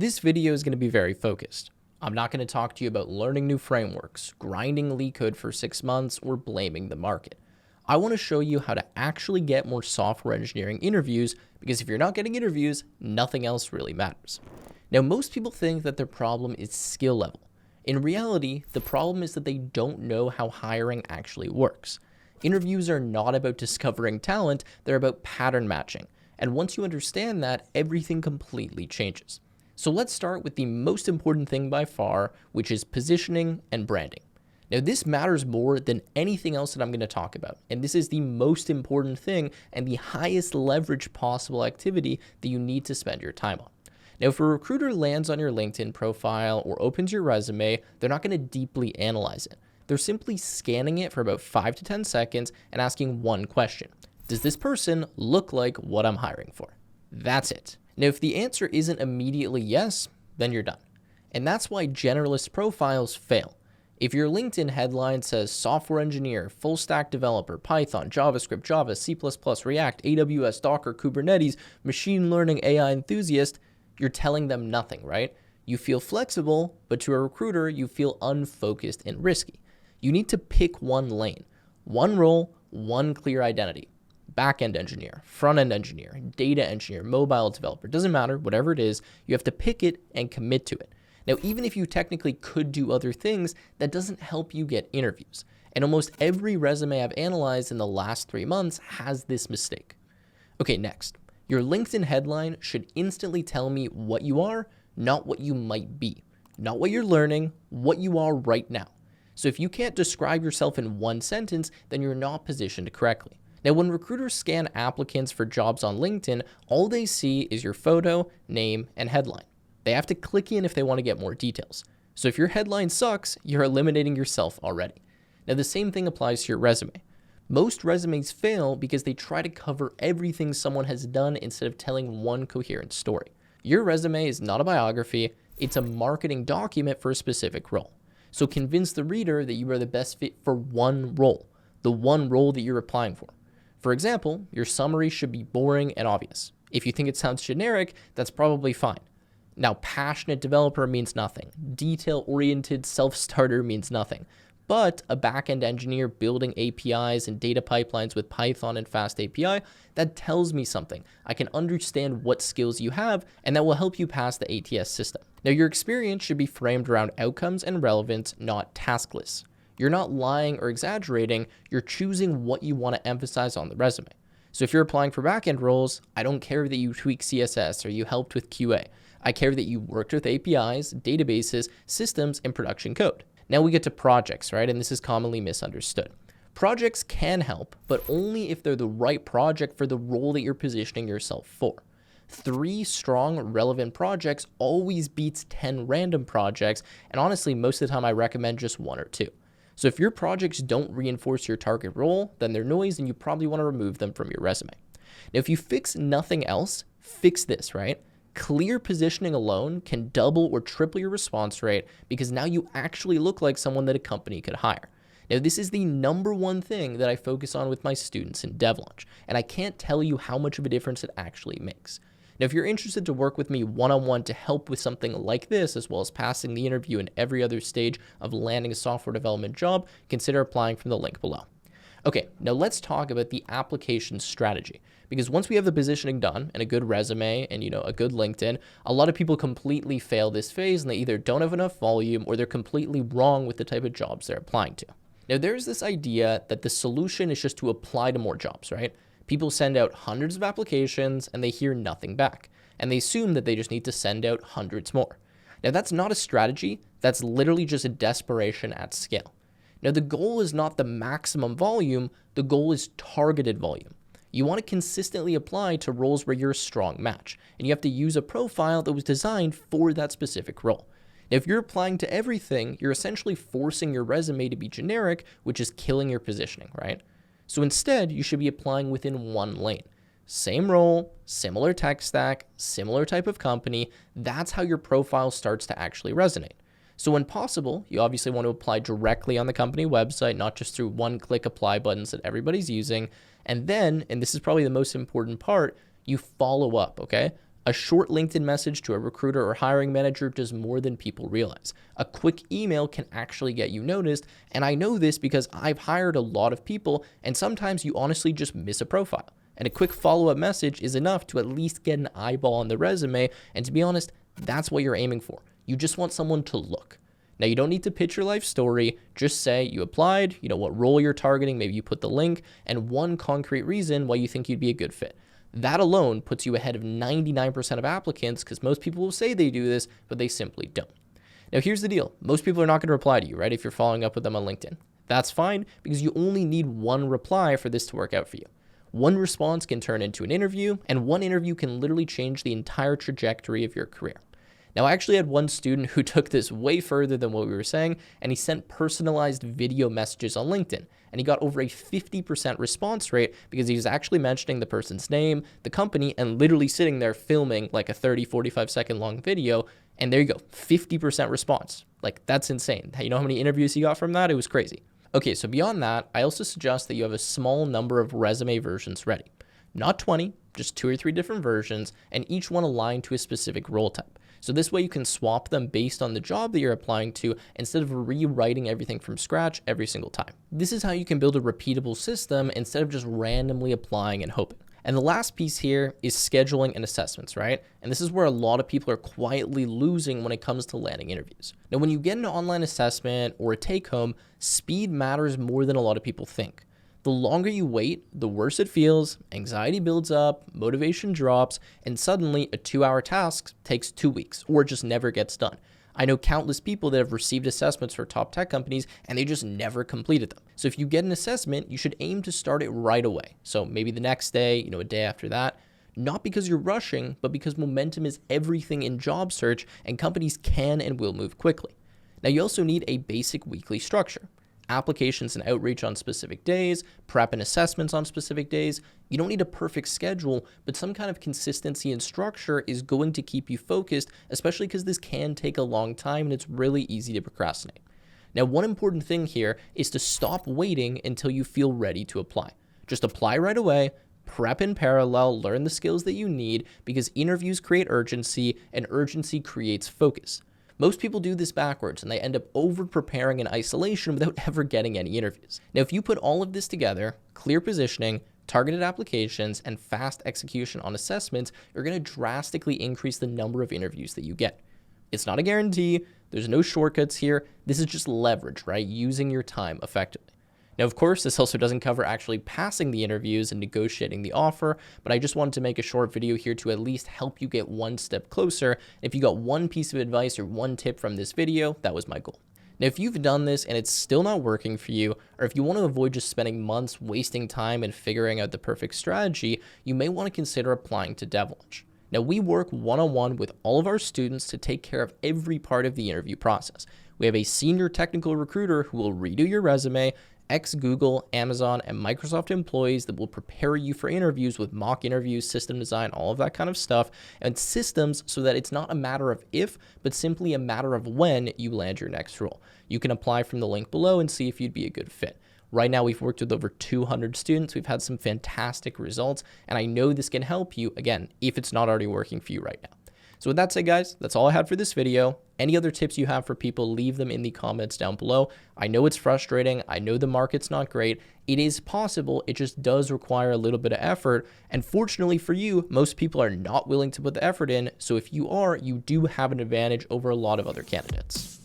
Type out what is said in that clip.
This video is going to be very focused. I'm not going to talk to you about learning new frameworks, grinding LeetCode for 6 months, or blaming the market. I want to show you how to actually get more software engineering interviews, because if you're not getting interviews, nothing else really matters. Now, most people think that their problem is skill level. In reality, the problem is that they don't know how hiring actually works. Interviews are not about discovering talent, they're about pattern matching. And once you understand that, everything completely changes. So let's start with the most important thing by far, which is positioning and branding. Now, this matters more than anything else that I'm going to talk about. And this is the most important thing and the highest leverage possible activity that you need to spend your time on. Now, if a recruiter lands on your LinkedIn profile or opens your resume, they're not going to deeply analyze it. They're simply scanning it for about 5 to 10 seconds and asking one question. Does this person look like what I'm hiring for? That's it. Now, if the answer isn't immediately yes, then you're done. And that's why generalist profiles fail. If your LinkedIn headline says software engineer, full stack developer, Python, JavaScript, Java, C++, React, AWS, Docker, Kubernetes, machine learning, AI enthusiast, you're telling them nothing, right? You feel flexible, but to a recruiter, you feel unfocused and risky. You need to pick one lane, one role, one clear identity. Back-end engineer, front-end engineer, data engineer, mobile developer, doesn't matter, whatever it is, you have to pick it and commit to it. Now, even if you technically could do other things, that doesn't help you get interviews. And almost every resume I've analyzed in the last 3 months has this mistake. Okay, next. Your LinkedIn headline should instantly tell me what you are, not what you might be. Not what you're learning, what you are right now. So if you can't describe yourself in one sentence, then you're not positioned correctly. Now, when recruiters scan applicants for jobs on LinkedIn, all they see is your photo, name, and headline. They have to click in if they want to get more details. So if your headline sucks, you're eliminating yourself already. Now, the same thing applies to your resume. Most resumes fail because they try to cover everything someone has done instead of telling one coherent story. Your resume is not a biography, it's a marketing document for a specific role. So convince the reader that you are the best fit for one role, the one role that you're applying for. For example, your summary should be boring and obvious. If you think it sounds generic, that's probably fine. Now, passionate developer means nothing. Detail-oriented self-starter means nothing. But a back-end engineer building APIs and data pipelines with Python and Fast API, that tells me something. I can understand what skills you have, and that will help you pass the ATS system. Now, your experience should be framed around outcomes and relevance, not task lists. You're not lying or exaggerating, you're choosing what you want to emphasize on the resume. So if you're applying for backend roles, I don't care that you tweak CSS or you helped with QA. I care that you worked with APIs, databases, systems, and production code. Now we get to projects, right? And this is commonly misunderstood. Projects can help, but only if they're the right project for the role that you're positioning yourself for. 3 strong, relevant projects always beats 10 random projects, and honestly, most of the time I recommend just 1 or 2. So if your projects don't reinforce your target role, then they're noise and you probably want to remove them from your resume. Now, if you fix nothing else, fix this, right? Clear positioning alone can double or triple your response rate because now you actually look like someone that a company could hire. Now, this is the #1 thing that I focus on with my students in DevLaunch, and I can't tell you how much of a difference it actually makes. Now, if you're interested to work with me one-on-one to help with something like this, as well as passing the interview and every other stage of landing a software development job, consider applying from the link below. Okay, now let's talk about the application strategy. Because once we have the positioning done and a good resume and a good LinkedIn, a lot of people completely fail this phase and they either don't have enough volume or they're completely wrong with the type of jobs they're applying to. Now, there's this idea that the solution is just to apply to more jobs, right? People send out hundreds of applications and they hear nothing back. And they assume that they just need to send out hundreds more. Now, that's not a strategy. That's literally just a desperation at scale. Now, the goal is not the maximum volume. The goal is targeted volume. You want to consistently apply to roles where you're a strong match. And you have to use a profile that was designed for that specific role. Now, if you're applying to everything, you're essentially forcing your resume to be generic, which is killing your positioning, right? So instead, you should be applying within one lane. Same role, similar tech stack, similar type of company. That's how your profile starts to actually resonate. So when possible, you obviously want to apply directly on the company website, not just through one-click apply buttons that everybody's using. And then, and this is probably the most important part, you follow up, okay? A short LinkedIn message to a recruiter or hiring manager does more than people realize. A quick email can actually get you noticed, and I know this because I've hired a lot of people, and sometimes you honestly just miss a profile. And a quick follow-up message is enough to at least get an eyeball on the resume, and to be honest, that's what you're aiming for. You just want someone to look. Now, you don't need to pitch your life story. Just say you applied, what role you're targeting, maybe you put the link, and one concrete reason why you think you'd be a good fit. That alone puts you ahead of 99% of applicants, because most people will say they do this, but they simply don't. Now, here's the deal. Most people are not going to reply to you, right, if you're following up with them on LinkedIn. That's fine, because you only need one reply for this to work out for you. One response can turn into an interview, and one interview can literally change the entire trajectory of your career. Now, I actually had one student who took this way further than what we were saying, and he sent personalized video messages on LinkedIn, and he got over a 50% response rate because he was actually mentioning the person's name, the company, and literally sitting there filming like a 30, 45-second long video, and there you go, 50% response. Like, that's insane. You know how many interviews he got from that? It was crazy. Okay, so beyond that, I also suggest that you have a small number of resume versions ready. Not 20, just 2 or 3 different versions, and each one aligned to a specific role type. So this way you can swap them based on the job that you're applying to instead of rewriting everything from scratch every single time. This is how you can build a repeatable system instead of just randomly applying and hoping. And the last piece here is scheduling and assessments, right? And this is where a lot of people are quietly losing when it comes to landing interviews. Now, when you get an online assessment or a take-home, speed matters more than a lot of people think. The longer you wait, the worse it feels, anxiety builds up, motivation drops, and suddenly a 2-hour task takes 2 weeks or just never gets done. I know countless people that have received assessments for top tech companies and they just never completed them. So if you get an assessment, you should aim to start it right away. So maybe the next day, a day after that, not because you're rushing, but because momentum is everything in job search and companies can and will move quickly. Now, you also need a basic weekly structure. Applications and outreach on specific days, prep and assessments on specific days. You don't need a perfect schedule, but some kind of consistency and structure is going to keep you focused, especially because this can take a long time and it's really easy to procrastinate. Now, one important thing here is to stop waiting until you feel ready to apply. Just apply right away, prep in parallel, learn the skills that you need, because interviews create urgency and urgency creates focus. Most people do this backwards and they end up over-preparing in isolation without ever getting any interviews. Now, if you put all of this together, clear positioning, targeted applications, and fast execution on assessments, you're going to drastically increase the number of interviews that you get. It's not a guarantee. There's no shortcuts here. This is just leverage, right? Using your time effectively. Now, of course, this also doesn't cover actually passing the interviews and negotiating the offer, but I just wanted to make a short video here to at least help you get one step closer. If you got one piece of advice or one tip from this video, that was my goal. Now, if you've done this and it's still not working for you, or if you want to avoid just spending months wasting time and figuring out the perfect strategy, you may want to consider applying to DevLaunch. Now, we work one-on-one with all of our students to take care of every part of the interview process. We have a senior technical recruiter who will redo your resume, ex-Google, Amazon, and Microsoft employees that will prepare you for interviews with mock interviews, system design, all of that kind of stuff, and systems so that it's not a matter of if, but simply a matter of when you land your next role. You can apply from the link below and see if you'd be a good fit. Right now, we've worked with over 200 students. We've had some fantastic results, and I know this can help you, again, if it's not already working for you right now. So with that said, guys, that's all I had for this video. Any other tips you have for people, leave them in the comments down below. I know it's frustrating. I know the market's not great. It is possible. It just does require a little bit of effort. And fortunately for you, most people are not willing to put the effort in. So if you are, you do have an advantage over a lot of other candidates.